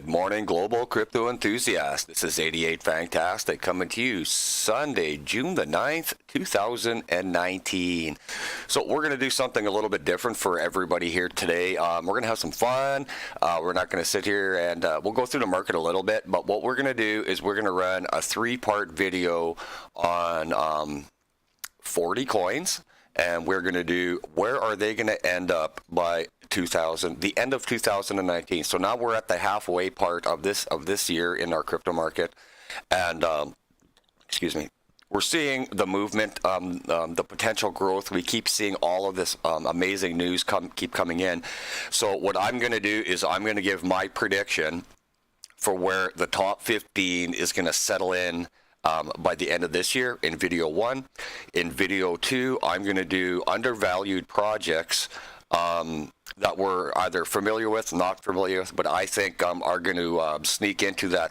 Good morning, global crypto enthusiasts. This is 88 Fantastic coming to you Sunday, June the 9th, 2019. So we're going to do something a little bit different for everybody here today. We're going to have some fun. We're not going to sit here and we'll go through the market a little bit, but what we're going to do is we're going to run a 3-part video on 40 coins. And we're going to do where are they going to end up by the end of 2019. So now we're at the halfway part of this year in our crypto market, and excuse me, we're seeing the movement, the potential growth. We keep seeing all of this amazing news keep coming in. So what I'm going to do is I'm going to give my prediction for where the top 15 is going to settle in by the end of this year in video 1. In video 2, I'm going to do undervalued projects that we're either familiar with, not familiar with, but I think are going to sneak into that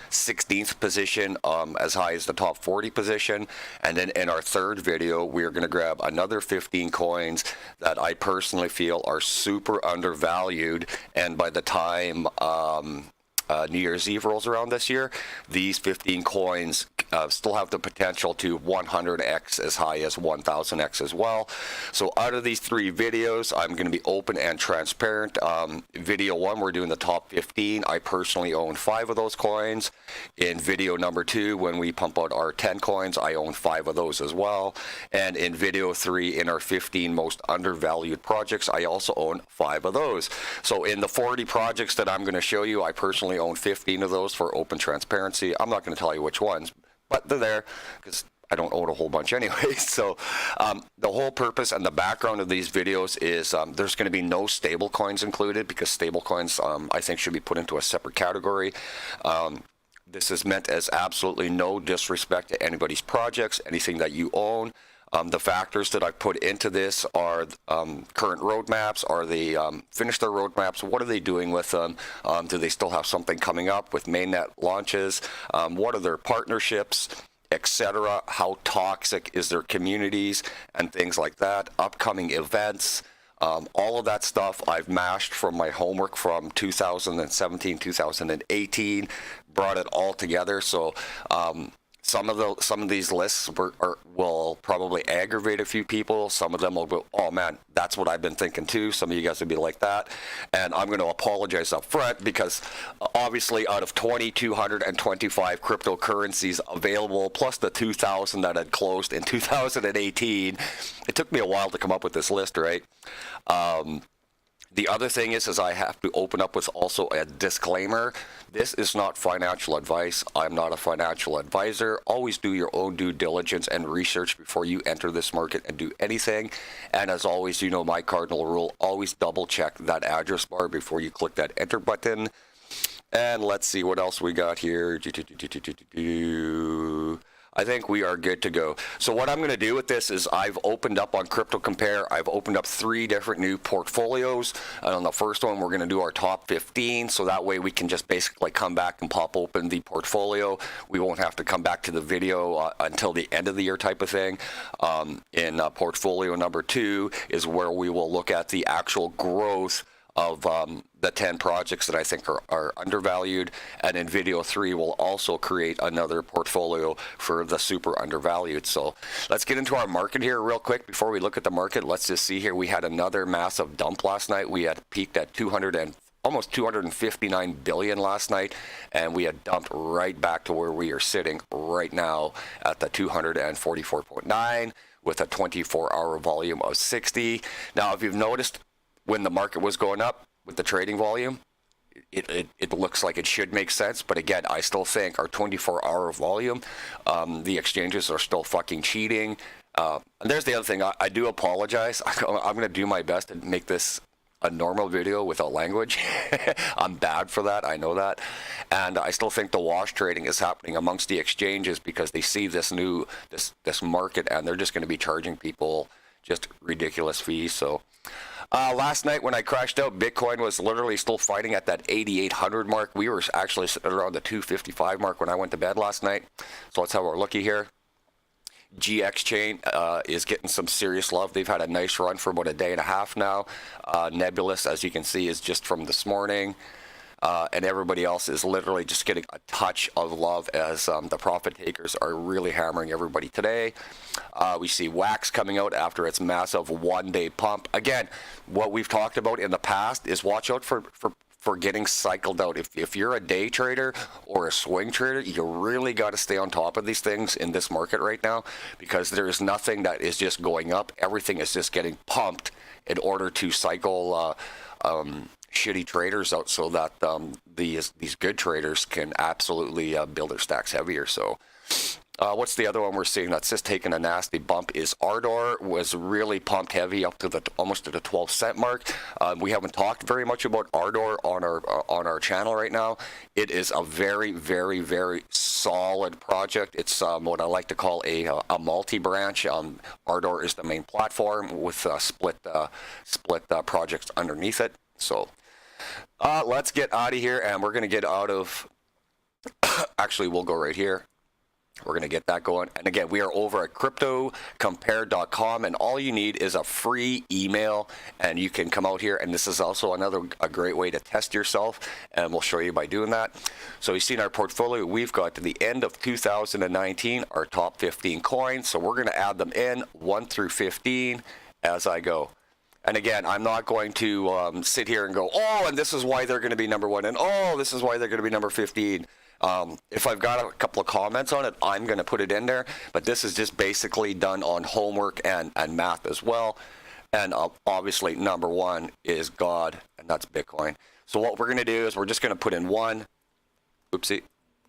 16th position as high as the top 40 position. And then in our third video, we're going to grab another 15 coins that I personally feel are super undervalued. And by the time New Year's Eve rolls around this year, these 15 coins still have the potential to 100x as high as 1000x as well. So out of these 3 videos, I'm going to be open and transparent. Video 1, we're doing the top 15. I personally own 5 of those coins. In video number 2, when we pump out our 10 coins, I own 5 of those as well. And in video 3, in our 15 most undervalued projects, I also own 5 of those. So in the 40 projects that I'm going to show you, I personally own 15 of those for open transparency. I'm not going to tell you which ones, but they're there because I don't own a whole bunch anyway. So the whole purpose and the background of these videos is there's going to be no stable coins included, because stable coins I think should be put into a separate category. This is meant as absolutely no disrespect to anybody's projects, anything that you own. The factors that I put into this are current roadmaps. Are they finished their roadmaps? What are they doing with them? Do they still have something coming up with mainnet launches? What are their partnerships, etc.? How toxic is their communities and things like that? Upcoming events. All of that stuff I've mashed from my homework from 2017, 2018, brought it all together. So some of these lists will probably aggravate a few people. Some of them will go, oh man, that's what I've been thinking too. Some of you guys will be like that. And I'm going to apologize up front, because obviously out of 2,225 cryptocurrencies available, plus the 2,000 that had closed in 2018, it took me a while to come up with this list, right? The other thing is I have to open up with also a disclaimer. This is not financial advice. I'm not a financial advisor. Always do your own due diligence and research before you enter this market and do anything. And as always, you know my cardinal rule, always double check that address bar before you click that enter button. And let's see what else we got here. I think we are good to go. So what I'm going to do with this is I've opened up on Crypto Compare. I've opened up 3 different new portfolios. And on the first one, we're going to do our top 15. So that way we can just basically come back and pop open the portfolio. We won't have to come back to the video until the end of the year type of thing. In portfolio number 2 is where we will look at the actual growth of the 10 projects that I think are undervalued. And in video 3, we'll also create another portfolio for the super undervalued. So let's get into our market here real quick. Before we look at the market, let's just see here. We had another massive dump last night. We had peaked at almost 259 billion last night, and we had dumped right back to where we are sitting right now at the 244.9 with a 24-hour volume of 60. Now, if you've noticed, when the market was going up with the trading volume, it looks like it should make sense. But again, I still think our 24-hour volume, the exchanges are still fucking cheating. And there's the other thing. I do apologize. I'm going to do my best to make this a normal video without language. I'm bad for that. I know that. And I still think the wash trading is happening amongst the exchanges because they see this market, and they're just going to be charging people just ridiculous fees. So last night when I crashed out, Bitcoin was literally still fighting at that 8,800 mark. We were actually sitting around the 255 mark when I went to bed last night. So let's have our looky here. GX chain is getting some serious love. They've had a nice run for about a day and a half now. Nebulous, as you can see, is just from this morning. and everybody else is literally just getting a touch of love as the profit takers are really hammering everybody today. We see Wax coming out after its massive one-day pump. Again, what we've talked about in the past is watch out for getting cycled out. If you're a day trader or a swing trader, you really got to stay on top of these things in this market right now, because there is nothing that is just going up. Everything is just getting pumped in order to cycle shitty traders out, so that these good traders can absolutely build their stacks heavier. So what's the other one we're seeing that's just taking a nasty bump is Ardor. Was really pumped heavy up to almost to the 12-cent mark. We haven't talked very much about Ardor on our channel right now. It is a very, very, very solid project. It's what I like to call a multi-branch. Ardor is the main platform with split projects underneath it. So let's get out of here, and we're going to get out of actually we'll go right here. We're going to get that going. And again, we are over at cryptocompare.com, and all you need is a free email, and you can come out here. And this is also a great way to test yourself, and we'll show you by doing that. So you see in our portfolio, we've got to the end of 2019, our top 15 coins. So we're going to add them in 1 through 15 as I go. And again, I'm not going to sit here and go, oh, and this is why they're going to be number 1, and oh, this is why they're going to be number 15. If I've got a couple of comments on it, I'm going to put it in there. But this is just basically done on homework and math as well. And obviously, number 1 is God, and that's Bitcoin. So what we're going to do is we're just going to put in 1. Oopsie.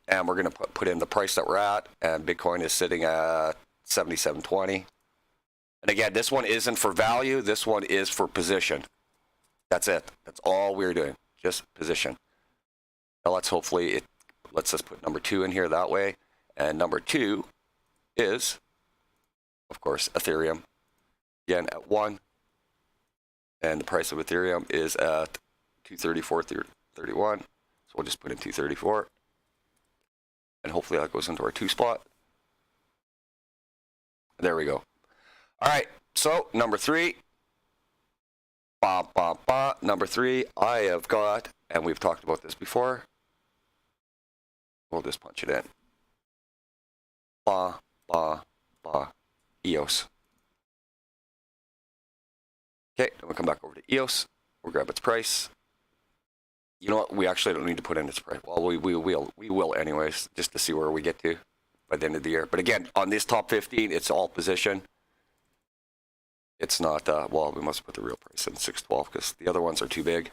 And we're going to put in the price that we're at. And Bitcoin is sitting at 77.20. And again, this one isn't for value. This one is for position. That's it. That's all we're doing. Just position. Now let's just put number 2 in here that way. And number 2 is, of course, Ethereum. Again, at 1. And the price of Ethereum is at 234.31. So we'll just put in 234. And hopefully that goes into our 2 spot. There we go. All right, so number 3. Number 3, I have got, and we've talked about this before. We'll just punch it in. EOS. Okay, then we'll come back over to EOS. We'll grab its price. You know what? We actually don't need to put in its price. Well, we will anyways, just to see where we get to by the end of the year. But again, on this top 15, it's all position. It's not, well, we must put the real price in 612 because the other ones are too big.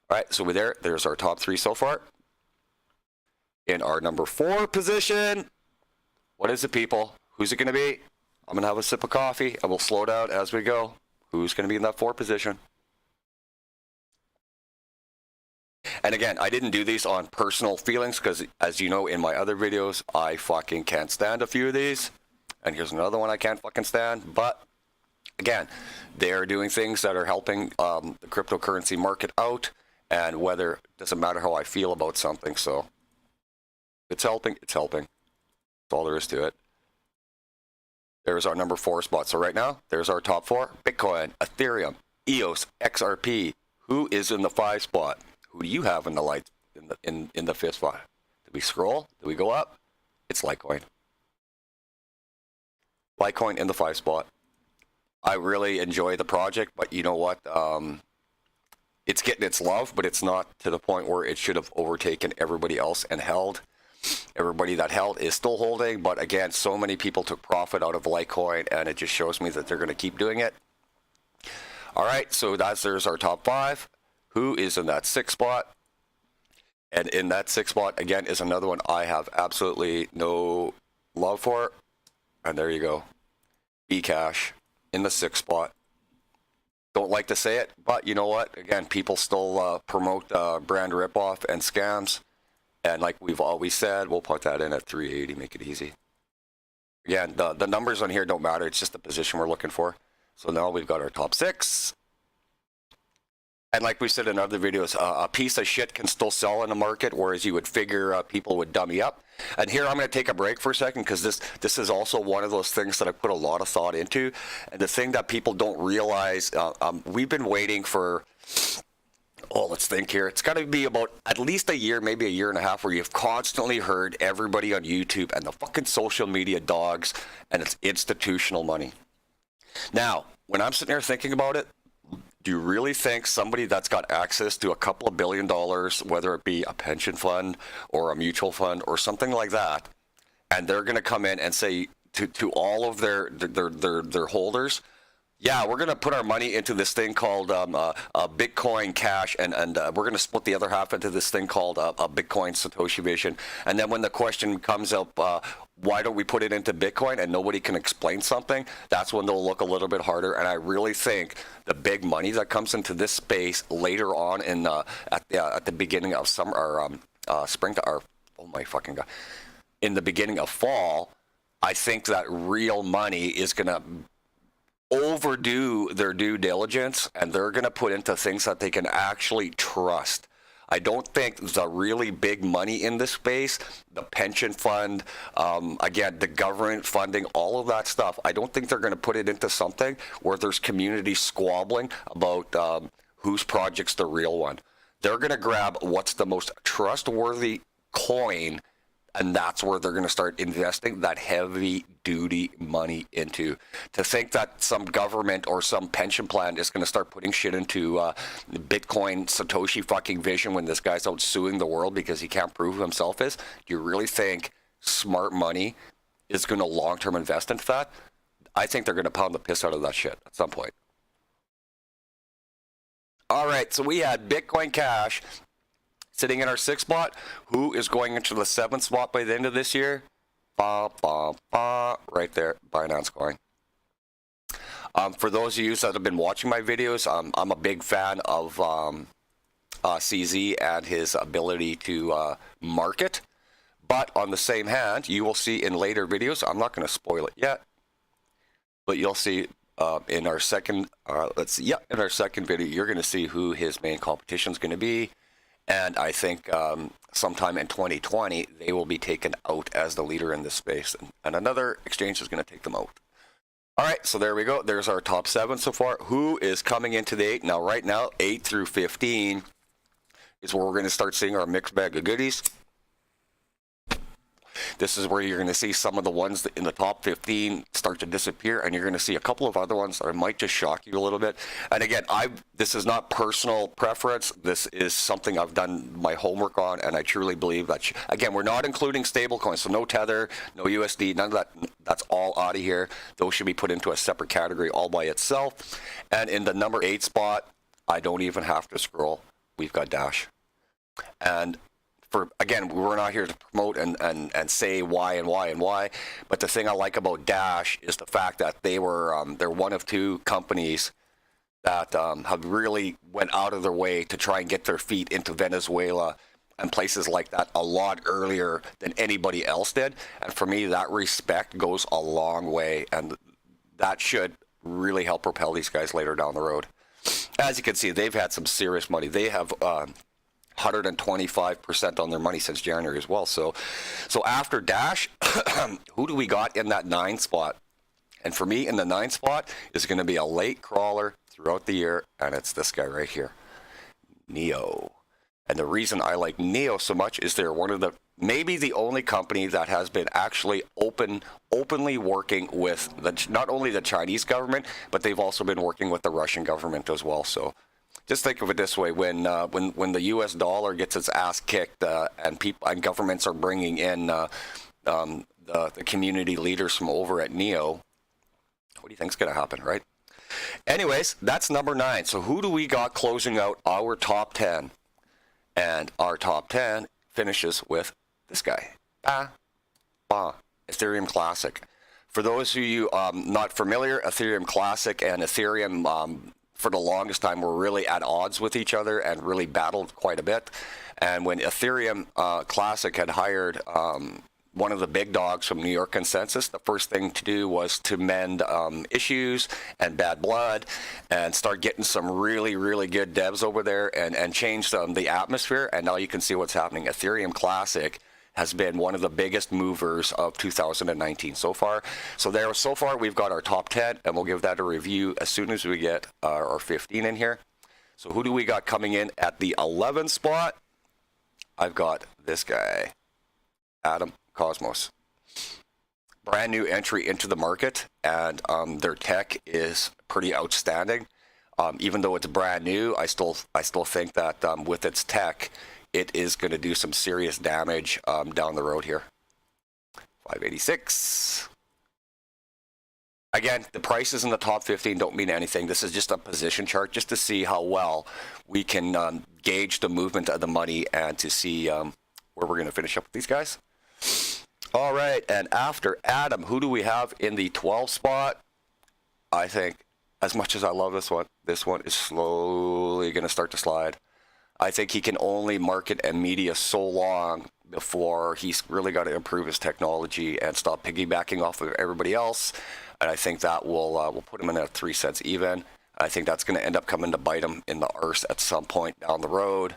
All right, so there's our top 3 so far. In our number 4 position, what is it, people? Who's it going to be? I'm going to have a sip of coffee, and we'll slow down as we go. Who's going to be in that 4 position? And again, I didn't do these on personal feelings because, as you know, in my other videos, I fucking can't stand a few of these. And here's another one I can't fucking stand. But again, they are doing things that are helping the cryptocurrency market out. And whether, doesn't matter how I feel about something. So if it's helping, it's helping. That's all there is to it. There's our number 4 spot. So right now, there's our top 4. Bitcoin, Ethereum, EOS, XRP. Who is in the 5 spot? Who do you have in the light in the 5th spot? Did we scroll? Did we go up? It's Litecoin. Litecoin in the 5 spot. I really enjoy the project, but you know what? It's getting its love, but it's not to the point where it should have overtaken everybody else and held. Everybody that held is still holding, but again, so many people took profit out of Litecoin, and it just shows me that they're going to keep doing it. All right, so there's our top 5. Who is in that 6th spot? And in that 6th spot, again, is another one I have absolutely no love for. And there you go. Bcash in the 6th spot. Don't like to say it, but you know what? Again, people still promote brand ripoff and scams. And like we've always said, we'll put that in at 380, make it easy. Again, the numbers on here don't matter. It's just the position we're looking for. So now we've got our top 6. And like we said in other videos, a piece of shit can still sell in the market, whereas you would figure people would dummy up. And here I'm going to take a break for a second because this is also one of those things that I put a lot of thought into. And the thing that people don't realize, we've been waiting for Oh, let's think here. It's got to be about at least a year, maybe a year and a half, where you've constantly heard everybody on YouTube and the fucking social media dogs, and it's institutional money. Now, when I'm sitting here thinking about it, do you really think somebody that's got access to a couple of $1 billion, whether it be a pension fund or a mutual fund or something like that, and they're going to come in and say to all of their holders, yeah, we're going to put our money into this thing called Bitcoin Cash, and we're going to split the other half into this thing called a Bitcoin Satoshi Vision. And then when the question comes up, why don't we put it into Bitcoin, and nobody can explain something, that's when they'll look a little bit harder. And I really think the big money that comes into this space later on in at the beginning of summer or spring, or oh my fucking god, in the beginning of fall, I think that real money is going to overdo their due diligence, and they're going to put into things that they can actually trust. I don't think the really big money in this space, the pension fund, again, the government funding, all of that stuff, I don't think they're going to put it into something where there's community squabbling about whose project's the real one. They're going to grab what's the most trustworthy coin, and that's where they're going to start investing that heavy duty money into. To think that some government or some pension plan is going to start putting shit into Bitcoin Satoshi fucking Vision when this guy's out suing the world because he can't prove who himself is, do you really think smart money is going to long-term invest into that? I think they're going to pound the piss out of that shit at some point. All right, so we had Bitcoin Cash sitting in our 6th spot. Who is going into the 7th spot by the end of this year? Right there, Binance Coin. For those of you that have been watching my videos, I'm a big fan of CZ and his ability to market. But on the same hand, you will see in later videos, I'm not going to spoil it yet, but you'll see in our second, in our second video, you're going to see who his main competition is going to be. And I think sometime in 2020, they will be taken out as the leader in this space. And another exchange is going to take them out. All right, so there we go. There's our top 7 so far. Who is coming into the 8? Now, right now, 8 through 15 is where we're going to start seeing our mixed bag of goodies. This is where you're going to see some of the ones that in the top 15 start to disappear, and you're going to see a couple of other ones that might just shock you a little bit. And again, this is not personal preference. This is something I've done my homework on, and I truly believe that, again, we're not including stablecoins, so no Tether, no USD, none of that. That's all out of here. Those should be put into a separate category all by itself. And in the number 8 spot, I don't even have to scroll. We've got Dash. And again, we're not here to promote and say why and why and why, but the thing I like about Dash is the fact that they're one of 2 companies that have really went out of their way to try and get their feet into Venezuela and places like that a lot earlier than anybody else did. And for me, that respect goes a long way, and that should really help propel these guys later down the road. As you can see, they've had some serious money. They have 125% on their money since January as well. So after Dash, who do we got in that 9 spot? And for me, in the 9 spot is going to be a late crawler throughout the year, and it's this guy right here, Neo. And the reason I like Neo so much is they're one of the, maybe the only company that has been actually openly working with not only the Chinese government, but they've also been working with the Russian government as well. So just think of it this way: when the U.S. dollar gets its ass kicked, and governments are bringing in the community leaders from over at Neo, what do you think's going to happen, right? Anyways, that's number 9. So who do we got closing out our top 10? And our top 10 finishes with this guy, Ethereum Classic. For those of you not familiar, Ethereum Classic and Ethereum for the longest time were really at odds with each other and really battled quite a bit. And when Ethereum Classic had hired one of the big dogs from New York Consensus, the first thing to do was to mend issues and bad blood and start getting some really, really good devs over there and change the atmosphere. And now you can see what's happening. Ethereum Classic has been one of the biggest movers of 2019 so far. So far we've got our top 10, and we'll give that a review as soon as we get our 15 in here. So who do we got coming in at the 11th spot? I've got this guy, Atom Cosmos. Brand new entry into the market, and their tech is pretty outstanding. Even though it's brand new, I still think that with its tech, it is going to do some serious damage down the road here. 586. Again, the prices in the top 15 don't mean anything. This is just a position chart just to see how well we can gauge the movement of the money and to see where we're going to finish up with these guys. All right, and after Atom, who do we have in the 12th spot? I think, as much as I love this one is slowly going to start to slide. I think he can only market and media so long before he's really got to improve his technology and stop piggybacking off of everybody else. And I think that will put him in at 3 cents even. I think that's going to end up coming to bite him in the arse at some point down the road.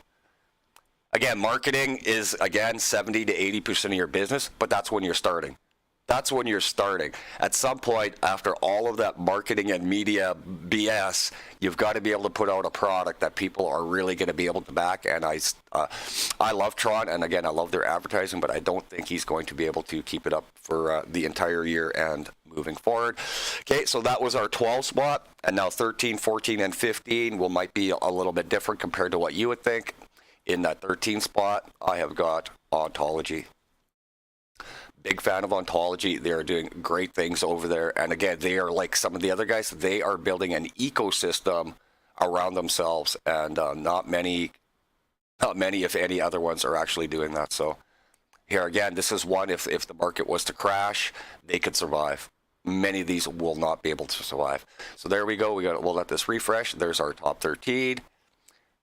Again, marketing is, again, 70 to 80% of your business, but that's when you're starting. That's when you're starting. At some point, after all of that marketing and media BS, you've got to be able to put out a product that people are really going to be able to back. And I love Tron, and again, I love their advertising, but I don't think he's going to be able to keep it up for the entire year and moving forward. Okay, so that was our 12 spot, and now 13, 14, and 15 might be a little bit different compared to what you would think. In that 13 spot, I have got Ontology. Big fan of Ontology. They are doing great things over there. And again, they are like some of the other guys. They are building an ecosystem around themselves. And not many, if any, other ones are actually doing that. So here again, this is one, if the market was to crash, they could survive. Many of these will not be able to survive. So there we go. We'll let this refresh. There's our top 13.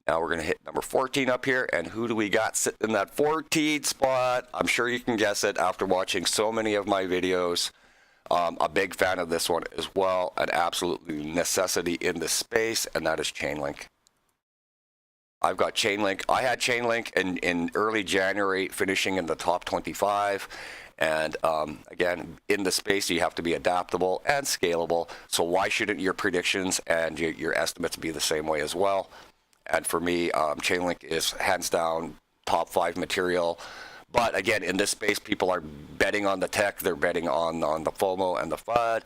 Now we're going to hit number 14 up here, and who do we got sitting in that 14 spot? I'm sure you can guess it after watching so many of my videos. A big fan of this one as well, an absolute necessity in this space, and that is Chainlink. I've got Chainlink. I had Chainlink in early January, finishing in the top 25. And again, in the space, you have to be adaptable and scalable. So why shouldn't your predictions and your estimates be the same way as well? And for me, Chainlink is hands down top 5 material. But again, in this space, people are betting on the tech. They're betting on the FOMO and the FUD.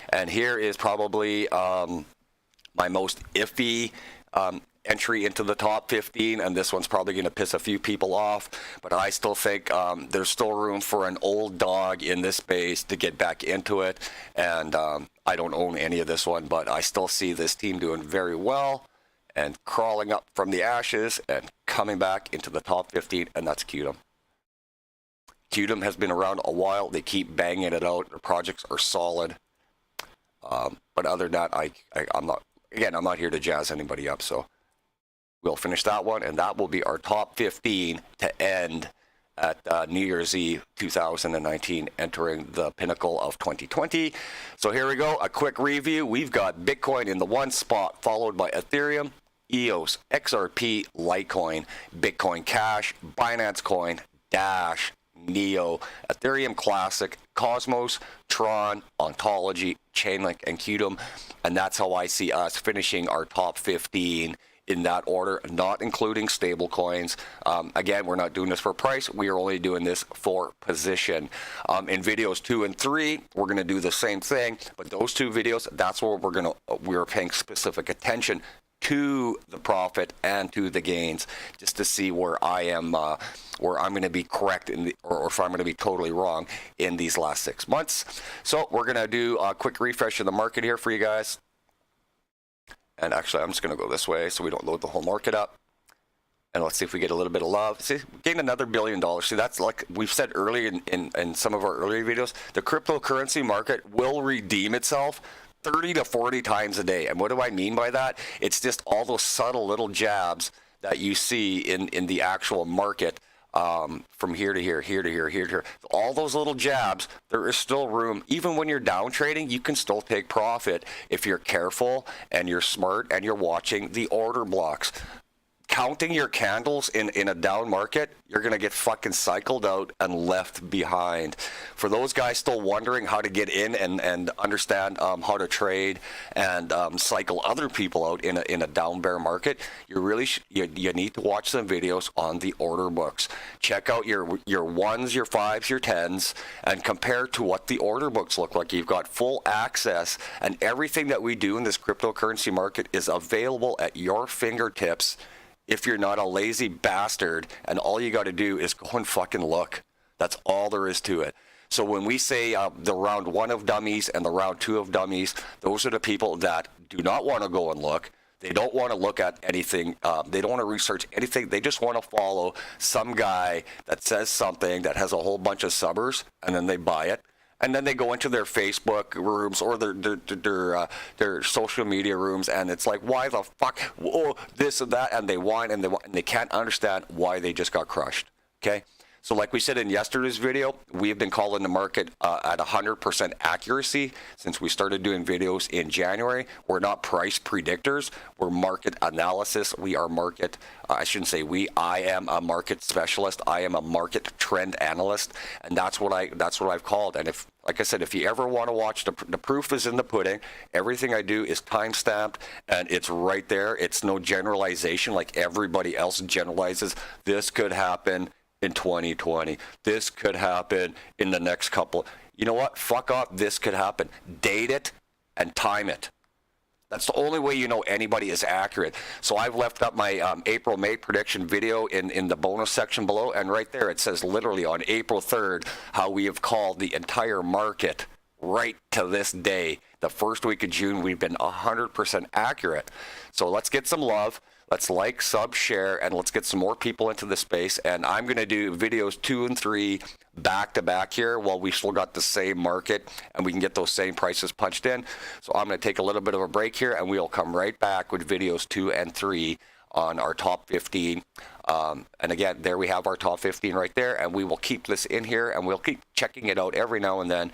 And here is probably my most iffy entry into the top 15. And this one's probably going to piss a few people off. But I still think there's still room for an old dog in this space to get back into it. And I don't own any of this one, but I still see this team doing very well and crawling up from the ashes and coming back into the top 15, and that's Qtum. Qtum has been around a while. They keep banging it out. Their projects are solid. But other than that, I'm not here to jazz anybody up. So we'll finish that one, and that will be our top 15 to end at New Year's Eve 2019, entering the pinnacle of 2020. So here we go, a quick review. We've got Bitcoin in the 1 spot, followed by Ethereum, EOS, XRP, Litecoin, Bitcoin Cash, Binance Coin, Dash, Neo, Ethereum Classic, Cosmos, Tron, Ontology, Chainlink, and Qtum. And that's how I see us finishing our top 15 in that order, not including stable coins. Again, we're not doing this for price. We are only doing this for position. In videos 2 and 3, we're going to do the same thing, but those 2 videos, that's where we're paying specific attention to the profit and to the gains, just to see where I'm going to be correct or if I'm going to be totally wrong in these last 6 months. So we're going to do a quick refresh of the market here for you guys. And actually, I'm just going to go this way so we don't load the whole market up. And let's see if we get a little bit of love. See, we gained another $1 billion. See, that's like we've said earlier in some of our earlier videos, the cryptocurrency market will redeem itself 30 to 40 times a day. And what do I mean by that? It's just all those subtle little jabs that you see in the actual market, from here to here, here to here, here to here. All those little jabs, there is still room. Even when you're down trading, you can still take profit if you're careful and you're smart and you're watching the order blocks. counting your candles in a down market, you're going to get fucking cycled out and left behind. For those guys still wondering how to get in and understand how to trade and cycle other people out in a down bear market, you really you need to watch some videos on the order books. Check out your ones, your fives, your tens, and compare to what the order books look like. You've got full access, and everything that we do in this cryptocurrency market is available at your fingertips if you're not a lazy bastard, and all you got to do is go and fucking look. That's all there is to it. So when we say the round 1 of dummies and the round 2 of dummies, those are the people that do not want to go and look. They don't want to look at anything. They don't want to research anything. They just want to follow some guy that says something that has a whole bunch of subbers, and then they buy it. And then they go into their Facebook rooms or their social media rooms, and it's like, why the fuck, oh, this and that, and they whine and they can't understand why they just got crushed. Okay, so like we said in yesterday's video, we have been calling the market at 100% accuracy since we started doing videos in January. We're not price predictors. We're market analysis. We are market. I shouldn't say we. I am a market specialist. I am a market trend analyst, and that's what I've called. And if, like I said, if you ever want to watch, the proof is in the pudding. Everything I do is time stamped, and it's right there. It's no generalization like everybody else generalizes. This could happen in 2020. This could happen in the next couple. You know what? Fuck off. This could happen. Date it and time it. That's the only way you know anybody is accurate. So I've left up my April-May prediction video in the bonus section below, and right there it says literally on April 3rd how we have called the entire market right to this day. The first week of June, we've been 100% accurate. So let's get some love. Let's like, sub, share, and let's get some more people into the space. And I'm going to do videos 2 and 3 back to back here while we still got the same market and we can get those same prices punched in. So I'm going to take a little bit of a break here, and we'll come right back with videos 2 and 3 on our top 15. And again, there we have our top 15 right there, and we will keep this in here, and we'll keep checking it out every now and then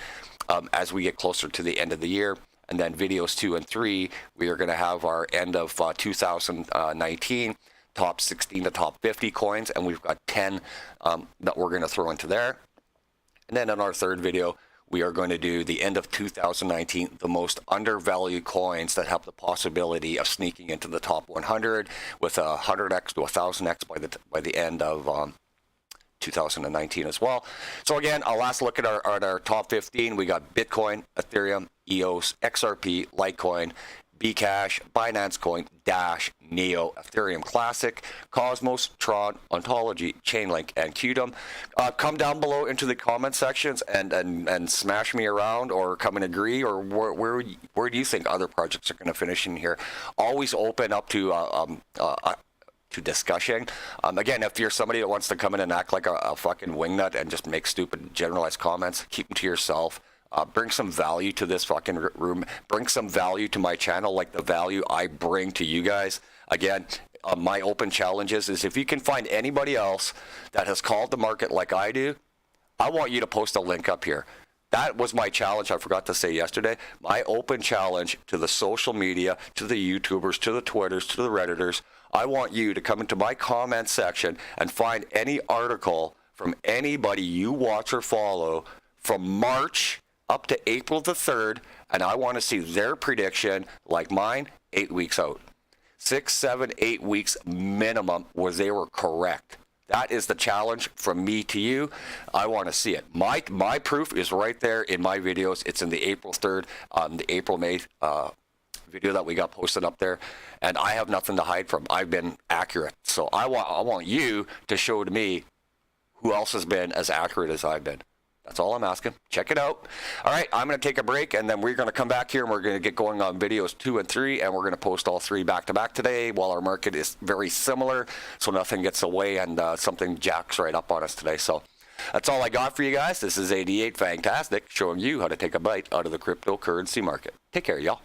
as we get closer to the end of the year. And then videos 2 and 3, we are going to have our end of 2019 top 16 to top 50 coins, and we've got 10 that we're going to throw into there. And then in our third video, we are going to do the end of 2019, the most undervalued coins that have the possibility of sneaking into the top 100 with a 100x to 1000x by the end of 2019 as well. So again, a last look at our top 15. We got Bitcoin, Ethereum, EOS, XRP, Litecoin, Bcash, Binance Coin, Dash, Neo, Ethereum Classic, Cosmos, Tron, Ontology, Chainlink, and Qtum. Come down below into the comment sections and smash me around, or come and agree, or where do you think other projects are going to finish in here? Always open up to discussion. Again, if you're somebody that wants to come in and act like a fucking wingnut and just make stupid generalized comments, keep them to yourself. Bring some value to this fucking room. Bring some value to my channel, like the value I bring to you guys. Again, my open challenge is if you can find anybody else that has called the market like I do, I want you to post a link up here. That was my challenge. I forgot to say yesterday. My open challenge to the social media, to the YouTubers, to the Twitters, to the Redditors. I want you to come into my comment section and find any article from anybody you watch or follow from March up to April the 3rd, and I want to see their prediction, like mine, 8 weeks out. 6, 7, 8 weeks minimum where they were correct. That is the challenge from me to you. I want to see it. My proof is right there in my videos. It's in the April 3rd, the April-May video that we got posted up there, and I have nothing to hide from. I've been accurate. So I want you to show to me who else has been as accurate as I've been. That's all I'm asking. Check it out. All right, I'm going to take a break, and then we're going to come back here, and we're going to get going on videos 2 and 3, and we're going to post all 3 back-to-back today while our market is very similar, so nothing gets away and something jacks right up on us today. So that's all I got for you guys. This is 88 Fantastic, showing you how to take a bite out of the cryptocurrency market. Take care, y'all.